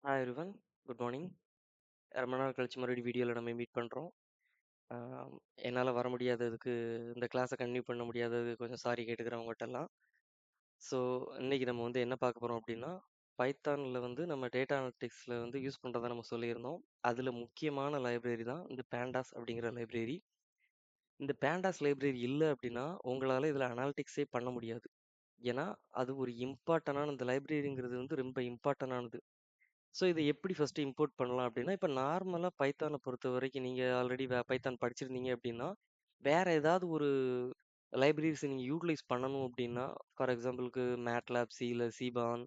Hi everyone, good morning. ரொம்ப நாள் கழிச்சு மறுபடியும் வீடியோவில் நம்ம மீட் பண்ணுறோம். என்னால் வர முடியாததுக்கு, இந்த கிளாஸை கன்டினியூ பண்ண முடியாதது கொஞ்சம் சாரி கேட்டுக்கிறேன் உங்கள்கிட்டலாம். ஸோ இன்னைக்கு நம்ம வந்து என்ன பார்க்க போகிறோம் அப்படின்னா, பைத்தானில் வந்து நம்ம டேட்டா அனலிட்டிக்ஸில் வந்து யூஸ் பண்ணுறதை நம்ம சொல்லியிருந்தோம். அதில் முக்கியமான லைப்ரரி தான் இந்த பேண்டாஸ் அப்படிங்கிற லைப்ரரி. இந்த பேண்டாஸ் லைப்ரரி இல்லை அப்படின்னா உங்களால் இதில் அனாலிட்டிக்ஸே பண்ண முடியாது. ஏன்னா அது ஒரு இம்பார்ட்டண்டான, இந்த லைப்ரரிங்கிறது வந்து ரொம்ப இம்பார்ட்டண்டானது. ஸோ இதை எப்படி ஃபர்ஸ்ட் இம்போர்ட் பண்ணலாம் அப்படின்னா, இப்போ நார்மலாக பைத்தானை பொறுத்த வரைக்கும் நீங்கள் ஆல்ரெடி பைத்தான் படிச்சிருந்தீங்க அப்படின்னா, வேற ஏதாவது ஒரு லைப்ரரிஸ் நீங்கள் யூட்டிலைஸ் பண்ணணும் அப்படின்னா, ஃபார் எக்ஸாம்பிளுக்கு மேட்லாப், சில சிபான்,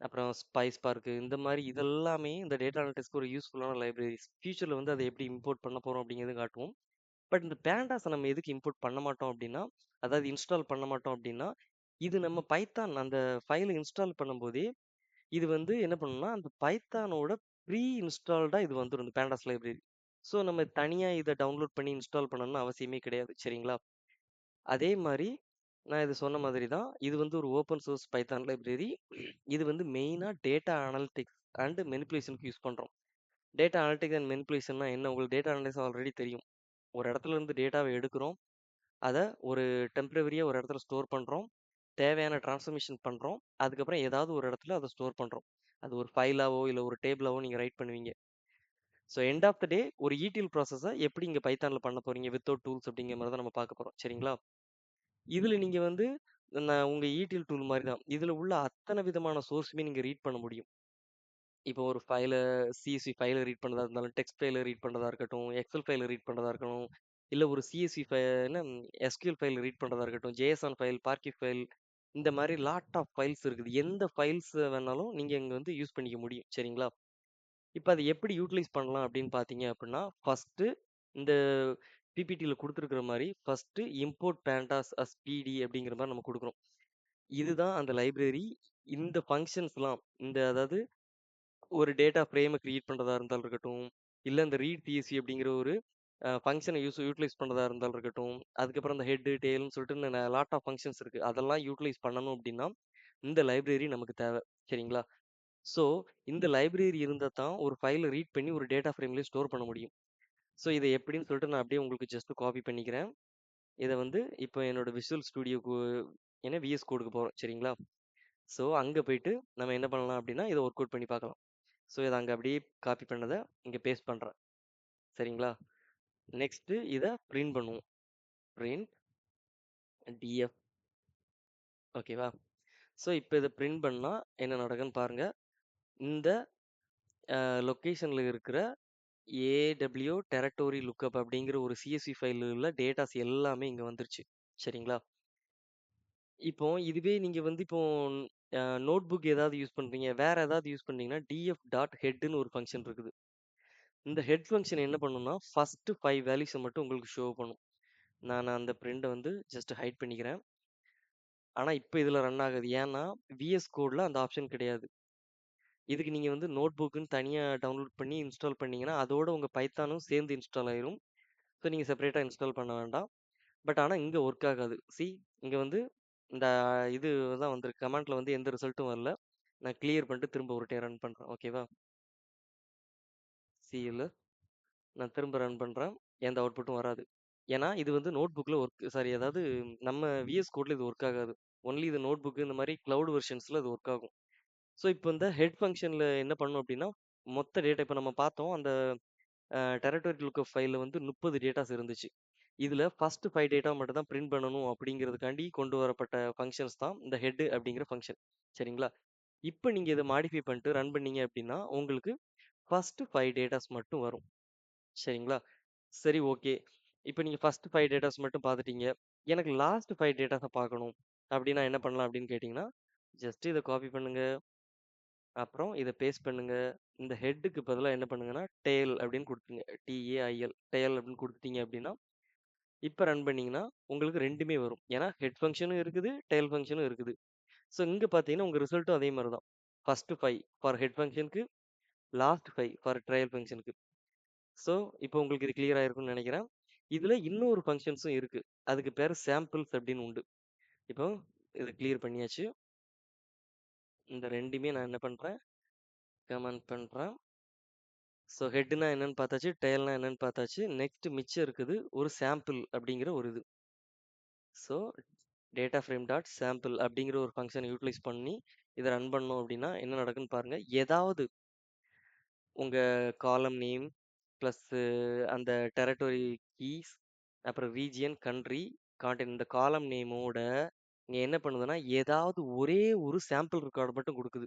அப்புறம் ஸ்பைஸ் பார்க்கு, இந்த மாதிரி இதெல்லாமே இந்த டேட்டா அனலிட்டிக்ஸ்க்கு ஒரு யூஸ்ஃபுல்லான லைப்ரரிஸ். ஃபியூச்சரில் வந்து அதை எப்படி இம்போர்ட் பண்ண போகிறோம் அப்படிங்கிறது காட்டுவோம். பட் இந்த பேண்டாஸை நம்ம எதுக்கு இம்போர்ட் பண்ண மாட்டோம் அப்படின்னா, அதாவது இன்ஸ்டால் பண்ண மாட்டோம் அப்படின்னா, இது நம்ம பைத்தான் அந்த ஃபைலை இன்ஸ்டால் பண்ணும்போதே இது வந்து என்ன பண்ணும்னா, அந்த பைத்தானோட ப்ரீ இன்ஸ்டால்டா இது வந்துரும் இந்த பேண்டாஸ் லைப்ரரி. ஸோ நம்ம தனியா இத டவுன்லோட் பண்ணி இன்ஸ்டால் பண்ணணும்னு அவசியமே கிடையாது. சரிங்களா? அதே மாரி நான் இது சொன்ன மாதிரி தான். இது வந்து ஒரு ஓப்பன் சோர்ஸ் பைத்தான் லைப்ரரி. இது வந்து மெயினா டேட்டா அனலிட்டிக்ஸ் அண்ட் மெனிபுலேஷனுக்கு யூஸ் பண்றோம். டேட்டா அனலிட்டிக்ஸ் அண்ட் மெனிபுலேஷன்னா என்ன? உங்களுக்கு டேட்டா அனலிசிஸ் ஆல்ரெடி தெரியும். ஒரு இடத்துல இருந்து டேட்டாவ எடுக்கிறோம். அத ஒரு டெம்பரவரியா ஒரு இடத்துல ஸ்டோர் பண்றோம். தேவையான டிரான்ஸ்ஃபர்மேஷன் பண்றோம். அதுக்கப்புறம் ஏதாவது ஒரு இடத்துல அத ஸ்டோர் பண்றோம். அது ஒரு ஃபைலாவோ, இல்ல ஒரு டேபிளாவோ நீங்க ரைட் பண்ணுவீங்க. ஸோ எண்ட் ஆஃப் த டே ஒரு ETL ப்ராசஸ எப்படி இங்க பைத்தான்ல பண்ண போறீங்க வித்தவுட் டூல்ஸ் அப்படிங்கிற மாரி தான் நம்ம பார்க்க போறோம். சரிங்களா? இதுல நீங்க வந்து உங்க ETL டூல் மாரி தான். இதுல உள்ள அத்தன விதமான சோர்ஸுமே நீங்க ரீட் பண்ண முடியும். இப்போ ஒரு CSV ஃபைல ரீட் பண்றதா இருந்தாலும், டெக்ஸ்ட் ஃபைல ரீட் பண்றதா இருக்கட்டும், எக்ஸெல் ஃபைல ரீட் பண்றதா இருக்கணும், இல்ல ஒரு CSV என்ன SQL ஃபைல் ரீட் பண்றதா இருக்கட்டும், JSON ஃபைல், பார்க்கிவ் ஃபைல், இந்த மாரி லாட் ஆஃப் ஃபைல்ஸ் இருக்குது. எந்த ஃபைல்ஸ் வேணாலும் நீங்க இங்க வந்து யூஸ் பண்ணிக்க முடியும். சரிங்களா? இப்ப அத எப்படி யூட்டிலைஸ் பண்ணலாம் அப்படின்னு பார்த்தீங்க அப்படின்னா, ஃபர்ஸ்ட்டு இந்த PPTல குடுத்திருக்கிற மாரி first import pandas as PD அப்படிங்கிற மாரி நம்ம குடுக்குறோம். இதுதான் அந்த லைப்ரரி. இந்த ஃபங்ஷன்ஸ்லாம் அதாவது ஒரு டேட்டா ஃப்ரேம கிரியேட் பண்றதா இருந்தாலும் இருக்கட்டும், இல்ல இந்த ரீட் CSV அப்படிங்கிற ஒரு ஃபங்ஷனை யூட்டிலைஸ் பண்றதா இருந்தாலும் இருக்கட்டும், அதுக்கப்புறம் இந்த ஹெட், டெயில்னு சொல்லிட்டு லாட் ஆஃப் ஃபங்ஷன்ஸ் இருக்கு. அதெல்லாம் யூட்டிலைஸ் பண்ணணும் அப்படின்னா, இந்த லைப்ரரி நமக்கு தேவை. சரிங்களா? ஸோ இந்த லைப்ரரி இருந்தா தான் ஒரு ஃபைல ரீட் பண்ணி ஒரு டேட்டா ஃப்ரேம்லயே ஸ்டோர் பண்ண முடியும். ஸோ இதை எப்படின்னு சொல்லிட்டு நான் அப்படியே உங்களுக்கு ஜஸ்ட் காப்பி பண்ணிக்கிறேன். இதை வந்து இப்போ என்னோட விஷுவல் ஸ்டுடியோக்கு ஏன்னா VS கோடுக்கு போகிறோம். சரிங்களா? ஸோ அங்கே போயிட்டு நம்ம என்ன பண்ணலாம் அப்படின்னா இதை ஒர்க் அவுட் பண்ணி பார்க்கலாம். ஸோ இதை அங்கே அப்படியே காப்பி பண்ணதை இங்கே பேஸ்ட் பண்ணுறேன். சரிங்களா? நெக்ஸ்ட் இதை பிரிண்ட் பண்ணுவோம். Print df. ஓகேவா? ஸோ இப்போ இதை பிரிண்ட் பண்ணா என்ன நடக்குன்னு பாருங்க. இந்த லொக்கேஷன்ல இருக்கிற AW டெரட்டோரி லுக்கப் அப்படிங்கிற ஒரு CSV ஃபைலில் உள்ள டேட்டாஸ் எல்லாமே இங்கே வந்துருச்சு. சரிங்களா? இப்போ இதுவே நீங்க வந்து இப்போ நோட் புக் ஏதாவது யூஸ் பண்றீங்க, வேற ஏதாவது யூஸ் பண்ணீங்கன்னா df டாட் ஹெட்னு ஒரு ஃபங்க்ஷன் இருக்குது. இந்த ஹெட் ஃபங்க்ஷன் என்ன பண்ணும்னா ஃபர்ஸ்ட் 5 வேல்யூஸை மட்டும் உங்களுக்கு ஷோ பண்ணும். நான் அந்த பிரிண்டை வந்து ஜஸ்ட் ஹைட் பண்ணிக்கிறேன். ஆனா இப்போ இதுல ரன் ஆகுது. ஏன்னா VS கோட்ல அந்த ஆப்ஷன் கிடையாது. இதுக்கு நீங்க வந்து நோட் புக்குன்னு தனியா டவுன்லோட் பண்ணி இன்ஸ்டால் பண்ணீங்கன்னா அதோட உங்க பைத்தானும் சேர்ந்து இன்ஸ்டால் ஆயிரும். ஸோ நீங்க செப்பரேட்டா இன்ஸ்டால் பண்ண வேண்டாம். பட் ஆனா இங்க ஒர்க் ஆகாது. இங்க வந்து இந்த இது தான் வந்திருக்கு. கமாண்ட்ல வந்து எந்த ரிசல்ட்டும் வரல. நான் கிளியர் பண்ணிட்டு திரும்ப ஒரு டைம் ரன் பண்றேன். ஓகேவா? இல்ல நான் திரும்ப ரன் பண்றேன். எந்த அவுட்புட்டும் வராது. ஏன்னா இது வந்து நோட் புக்ல அதாவது நம்ம VS கோட்ல இது ஒர்க் ஆகாது. ஒன்லி இது நோட் புக் இந்த மாதிரி கிளவுட் வெர்ஷன்ஸ்ல இது ஒர்க் ஆகும். ஸோ இப்போ இந்த ஹெட் ஃபங்க்ஷன்ல என்ன பண்ணும் அப்படின்னா மொத்த டேட்டா இப்போ நம்ம பார்த்தோம் அந்த டெரட்டரி லுக்கப் ஃபைல்ல வந்து 30 டேட்டாஸ் இருந்துச்சு. இதுல ஃபர்ஸ்ட் 5 டேட்டா மட்டும் தான் பிரிண்ட் பண்ணணும் அப்படிங்கிறதுக்காண்டி கொண்டு வரப்பட்ட ஃபங்க்ஷன்ஸ் தான் இந்த ஹெட் அப்படிங்கிற ஃபங்க்ஷன். சரிங்களா? இப்போ நீங்க இதை மாடிஃபை பண்ணிட்டு ரன் பண்ணீங்க அப்படின்னா உங்களுக்கு ஃபர்ஸ்ட் 5 டேட்டாஸ் மட்டும் வரும். சரிங்களா? சரி, ஓகே. இப்போ நீங்க ஃபர்ஸ்ட் 5 டேட்டாஸ் மட்டும் பார்த்துட்டீங்க. எனக்கு லாஸ்ட் 5 டேட்டாஸை பார்க்கணும் அப்படின்னா என்ன பண்ணலாம் அப்படின்னு கேட்டிங்கன்னா ஜஸ்ட் இதை காப்பி பண்ணுங்க. அப்புறம் இதை பேஸ்ட் பண்ணுங்க. இந்த ஹெட்டுக்கு பதிலாக என்ன பண்ணுங்கன்னா டெய்ல் அப்படின்னு கொடுத்துருங்க. TAIL டெய்ல் அப்படின்னு கொடுத்துட்டீங்க அப்படின்னா இப்போ ரன் பண்ணீங்கன்னா உங்களுக்கு ரெண்டுமே வரும். ஏன்னா ஹெட் ஃபங்க்ஷனும் இருக்குது, டெய்ல் ஃபங்க்ஷனும் இருக்குது. ஸோ இங்கே பார்த்தீங்கன்னா உங்கள் ரிசல்ட்டும் அதே மாதிரி தான். ஃபர்ஸ்ட் 5 ஃபார் ஹெட் ஃபங்க்ஷனுக்கு, லாஸ்ட் 5 ஃபார் ட்ரையல் ஃபங்க்ஷனுக்கு. ஸோ இப்போ உங்களுக்கு இது கிளியர் ஆயிருக்கும்னு நினைக்கிறேன். இதில் இன்னொரு ஃபங்க்ஷன்ஸும் இருக்கு. அதுக்கு பேர் சாம்பிள்ஸ் அப்படின்னு உண்டு. இப்போ இதை கிளியர் பண்ணியாச்சு. இந்த ரெண்டுமே நான் என்ன பண்ணுறேன் கமெண்ட் பண்றேன். ஸோ ஹெட்னா என்னன்னு பார்த்தாச்சு, டெய்ல்னா என்னன்னு பார்த்தாச்சு. நெக்ஸ்ட் மிச்சம் இருக்குது ஒரு சாம்பிள் அப்படிங்கிற ஒரு இது. So data frame dot sample அப்படிங்கிற ஒரு ஃபங்க்ஷனை யூட்டிலைஸ் பண்ணி இதை ரன் பண்ணோம் அப்படின்னா என்ன நடக்குன்னு பாருங்க. ஏதாவது உங்க காலம் நேம் ப்ளஸ் அந்த டெரிட்டரி கீஸ் அப்புறம் ரீஜியன் கண்ட்ரி கான்டென்ட் இந்த காலம் நேமோட இங்க என்ன பண்ணுதுன்னா ஏதாவது ஒரே ஒரு சாம்பிள் ரெக்கார்டு மட்டும் கொடுக்குது.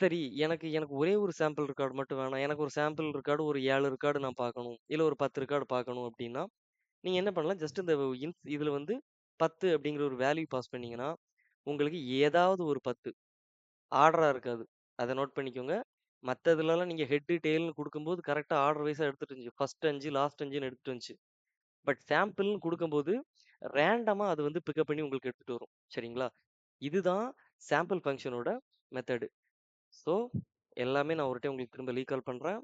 சரி, எனக்கு எனக்கு ஒரே ஒரு சாம்பிள் ரெக்கார்டு மட்டும் வேணாம். எனக்கு ஒரு சாம்பிள் ரெக்கார்டு ஒரு 7 ரெக்கார்டு நான் பார்க்கணும். இல்ல ஒரு 10 ரெக்கார்டு பார்க்கணும் அப்படின்னா, நீங்க என்ன பண்ணலாம், ஜஸ்ட் இந்த இதுல வந்து 10 அப்படிங்கிற ஒரு வேல்யூ பாஸ் பண்ணீங்கன்னா, உங்களுக்கு ஏதாவது ஒரு 10 ஆர்டரா இருக்காது. அத நோட் பண்ணிக்கோங்க. மத்த இதுலலாம் நீங்க ஹெட், டெயில்னு குடுக்கும்போது கரெக்ட்டா ஆர்டர் வைஸா எடுத்துட்டு இருந்துச்சு. ஃபர்ஸ்ட் 5, லாஸ்ட் 5ன்னு எடுத்துட்டு வந்துச்சு. பட் சாம்பிள்னு குடுக்கும்போது, ரேண்டமா அது வந்து பிக்கப் பண்ணி உங்களுக்கு எடுத்துட்டு வரும். சரிங்களா? இதுதான் சாம்பிள் ஃபங்ஷனோட மெத்தடு. ஸோ, எல்லாமே நான் ஒரு டைம் உங்களுக்கு திரும்ப ரீகால் பண்றேன்.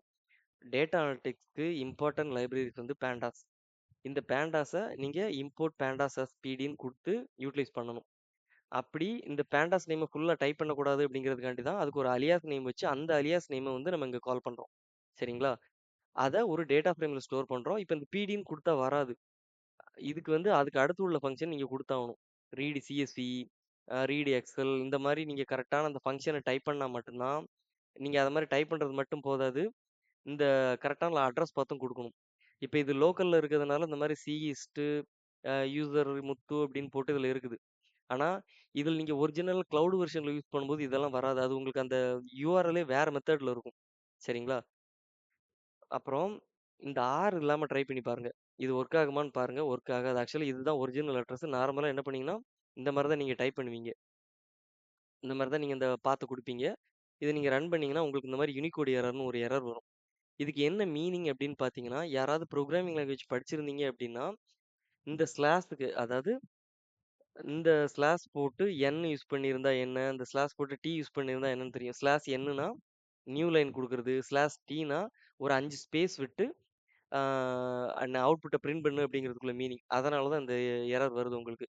டேட்டா அனலிட்டிக்ஸ்க்கு இம்பார்ட்டன்ட் லைப்ரரிஸ் வந்து பேண்டாஸ். இந்த பேண்டாஸை நீங்க இம்போர்ட் பேண்டாஸ் as pdன்னு கொடுத்து யூட்டிலைஸ் பண்ணணும். அப்படி இந்த பேண்டாஸ் நேமை ஃபுல்லா டைப் பண்ணக்கூடாது அப்படிங்கிறதுக்காண்டி தான் அதுக்கு ஒரு அலியாஸ் நேம் வச்சு அந்த அலியாஸ் நேமை வந்து நம்ம இங்க கால் பண்றோம். சரிங்களா? அதை ஒரு டேட்டா ஃப்ரேம்ல ஸ்டோர் பண்றோம். இப்போ இந்த pdன்னு கொடுத்தா வராது. இதுக்கு வந்து அதுக்கு அடுத்து உள்ள ஃபங்க்ஷன் நீங்க கொடுத்தாகணும். ரீட் சிஎஸ்வி, ரீட் எக்ஸல் இந்த மாதிரி நீங்க கரெக்டான அந்த ஃபங்க்ஷனை டைப் பண்ணா மட்டும்தான் நீங்க அதை மாதிரி டைப் பண்றது மட்டும் போதாது. இந்த கரெக்டான அட்ரஸ் பார்த்தும் கொடுக்கணும். இப்போ இது லோக்கல்ல இருக்கிறதுனால இந்த மாதிரி சிஇஸ்ட் யூசர் முத்து அப்படின்னு போட்டு இதுல இருக்குது. ஆனா இதில் நீங்க ஒரிஜினல் கிளவுட் வெர்ஷன்ல யூஸ் பண்ணும்போது இதெல்லாம் வராது. அது உங்களுக்கு அந்த யூஆர்எல்லே வேற மெத்தட்ல இருக்கும். சரிங்களா? அப்புறம் இந்த ஆர் இல்லாம ட்ரை பண்ணி பாருங்க. இது ஒர்க் ஆகுமான்னு பாருங்க. ஒர்க் ஆகாது. ஆக்சுவலி இதுதான் ஒரிஜினல் அட்ரஸ். நார்மலா என்ன பண்ணீங்கன்னா இந்த மாதிரி தான் நீங்க டைப் பண்ணுவீங்க. இந்த மாதிரி தான் நீங்க இந்த பார்த்து கொடுப்பீங்க. இதை நீங்க ரன் பண்ணீங்கன்னா உங்களுக்கு இந்த மாதிரி யூனிகோட் எரர்னு ஒரு எரர் வரும். இதுக்கு என்ன மீனிங் அப்படின்னு பார்த்தீங்கன்னா, யாராவது ப்ரோக்ராமிங் லாங்குவேஜ் படிச்சிருந்தீங்க அப்படின்னா, இந்த ஸ்லாஷ்க்கு அதாவது இந்த ஸ்லாஷ் போட்டு என் யூஸ் பண்ணியிருந்தா என்ன, இந்த ஸ்லாஷ் போட்டு டி யூஸ் பண்ணியிருந்தா என்னன்னு தெரியும். ஸ்லாஷ் என்னன்னா நியூ லைன் கொடுக்குறது, ஸ்லாஷ் டீனா ஒரு 5 ஸ்பேஸ் விட்டு அவுட்புட்டை பிரிண்ட் பண்ணு அப்படிங்கிறதுக்குள்ள மீனிங். அதனால தான் இந்த எரர் வருது உங்களுக்கு.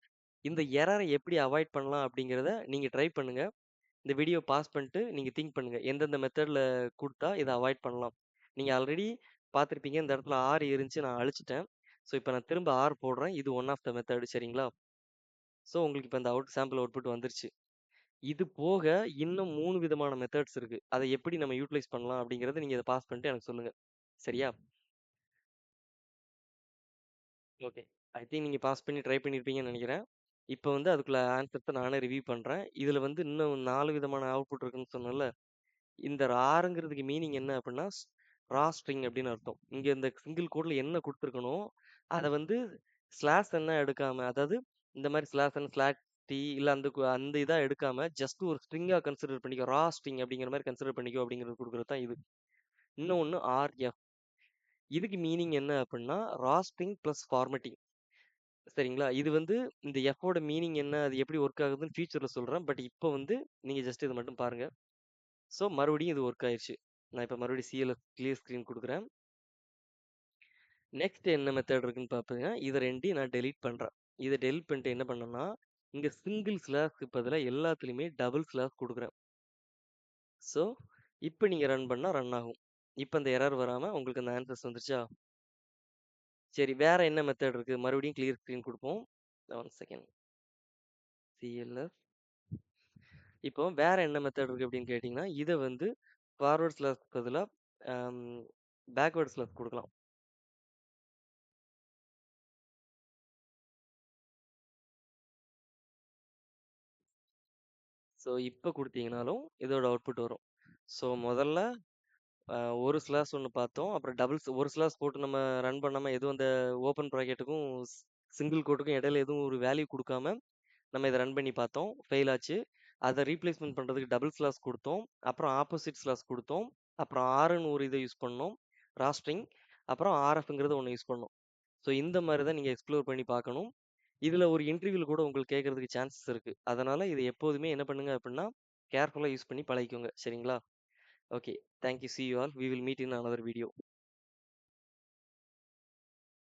இந்த எரரை எப்படி அவாய்ட் பண்ணலாம் அப்படிங்கிறத நீங்க ட்ரை பண்ணுங்க. இந்த வீடியோ பாஸ் பண்ணிட்டு நீங்க திங்க் பண்ணுங்க. எந்தெந்த மெத்தட்ல குடுத்தா இத அவாய்ட் பண்ணலாம். நீங்க ஆல்ரெடி பார்த்திருப்பீங்க. இந்த இடத்துல ஆர் இருந்துச்சு. நான் அழிச்சுட்டேன். ஸோ இப்ப நான் திரும்ப ஆர் போடுறேன். இது ஒன் ஆஃப் த மெத்தட் சரிங்களா? ஸோ உங்களுக்கு இப்ப இந்த சாம்பிள் அவுட்புட் வந்துருச்சு. இது போக இன்னும் 3 விதமான மெத்தட்ஸ் இருக்கு. அதை எப்படி நம்ம யூட்டிலைஸ் பண்ணலாம் அப்படிங்கிறத நீங்க இத பாஸ் பண்ணிட்டு எனக்கு சொல்லுங்க. சரியா? ஓகே. ஐ திங்க் நீங்க பாஸ் பண்ணி ட்ரை பண்ணியிருப்பீங்கன்னு நினைக்கிறேன். இப்ப வந்து அதுக்குள்ள ஆன்சர்ஸ நானே ரிவ்யூ பண்றேன். இதுல வந்து இன்னும் 4 விதமான அவுட்புட் இருக்குன்னு சொன்னேன்ல. இந்த ராங்கிறதுக்கு மீனிங் என்ன அப்படின்னா ரா ஸ்ட்ரிங் அப்படின்னு அர்த்தம். இங்க இந்த சிங்கிள் கோட்ல என்ன கொடுத்துருக்கணும் அதை வந்து ஸ்லாஷ் என்ன எடுக்காம, அதாவது இந்த மாதிரி ஸ்லாஷ் அண்ட் ஸ்லாக் டி இல்ல அந்த அந்த இதா எடுக்காம ஜஸ்ட் ஒரு ஸ்ட்ரிங்கா கன்சிடர் பண்ணிக்கோ, ரா ஸ்ட்ரிங் அப்படிங்கிற மாதிரி கன்சிடர் பண்ணிக்கோ அப்படிங்கிறது கொடுக்குறது தான் இது. இன்னொன்னு ஆர்எஃப். இதுக்கு மீனிங் என்ன அப்படின்னா ரா ஸ்ட்ரிங் பிளஸ் ஃபார்மட்டிங். சரிங்களா? இது வந்து இந்த எஃபோட மீனிங் என்ன, அது எப்படி ஒர்க் ஆகுதுன்னு ஃபியூச்சர்ல சொல்றேன். பட் இப்போ வந்து நீங்க ஜஸ்ட் இதை மட்டும் பாருங்க. ஸோ மறுபடியும் இது ஒர்க் ஆயிருச்சு. நான் இப்போ மறுபடியும் சிஎல்எஃப் கிளியர் ஸ்க்ரீன் கொடுக்குறேன். நெக்ஸ்ட் என்ன மெத்தட் இருக்குன்னு பார்ப்பீங்கன்னா, இதை ரெண்டையும் நான் டெலீட் பண்ணுறேன். இதை டெலீட் பண்ணிட்டு என்ன பண்ணேன்னா, இங்கே சிங்கிள் ஸ்லாஷ்க்கு பதிலாக எல்லாத்துலேயுமே டபுள் ஸ்லாஷ் கொடுக்குறேன். ஸோ இப்போ நீங்கள் ரன் பண்ணால் ரன் ஆகும். இப்போ அந்த எரர் வராமல் உங்களுக்கு அந்த ஆன்சர்ஸ் வந்துருச்சா? சரி, வேற என்ன மெத்தட் இருக்குது? மறுபடியும் கிளியர் ஸ்க்ரீன் கொடுப்போம். 1 செகண்ட். சிஎல்எஃப். இப்போ வேற என்ன மெத்தட் இருக்குது அப்படின்னு கேட்டிங்கன்னா, இதை வந்து ஃபார்வர்ட் ஸ்லாஷ் பதிலாக பேக்வேர்ட் ஸ்லாஷ் கொடுக்கலாம். ஸோ இப்போ கொடுத்தீங்கனாலும் இதோட அவுட்புட் வரும். ஸோ முதல்ல ஒரு ஸ்லாஷ் ஒன்று பார்த்தோம். அப்புறம் ஒரு ஸ்லாஷ் போட்டு நம்ம ரன் பண்ணாமல் எதுவும் அந்த ஓப்பன் ப்ராக்கெட்டுக்கும் சிங்கிள் கோட்டுக்கும் இடையில எதுவும் ஒரு வேல்யூ கொடுக்காம நம்ம இதை ரன் பண்ணி பார்த்தோம். ஃபெயில் ஆச்சு. அதை ரீப்ளேஸ்மெண்ட் பண்ணுறதுக்கு டபுள் ஸ்லாஷ் கொடுத்தோம். அப்புறம் ஆப்போசிட் ஸ்லாஷ் கொடுத்தோம். அப்புறம் ஆர்ன்னு ஒரு இதை யூஸ் பண்ணோம், ராஸ்ட்ரிங். அப்புறம் ஆர்எஃப்ங்கிறது ஒன்று யூஸ் பண்ணோம். ஸோ இந்த மாதிரி தான் நீங்கள் எக்ஸ்ப்ளோர் பண்ணி பார்க்கணும். இதில் ஒரு இன்டர்வியூவில் கூட உங்களுக்கு கேட்கறதுக்கு சான்சஸ் இருக்குது. அதனால் இது எப்போதுமே என்ன பண்ணுங்க அப்படின்னா கேர்ஃபுல்லாக யூஸ் பண்ணி பழகிக்கோங்க. சரிங்களா? Okay. Thank you. See you all. We will meet in another video.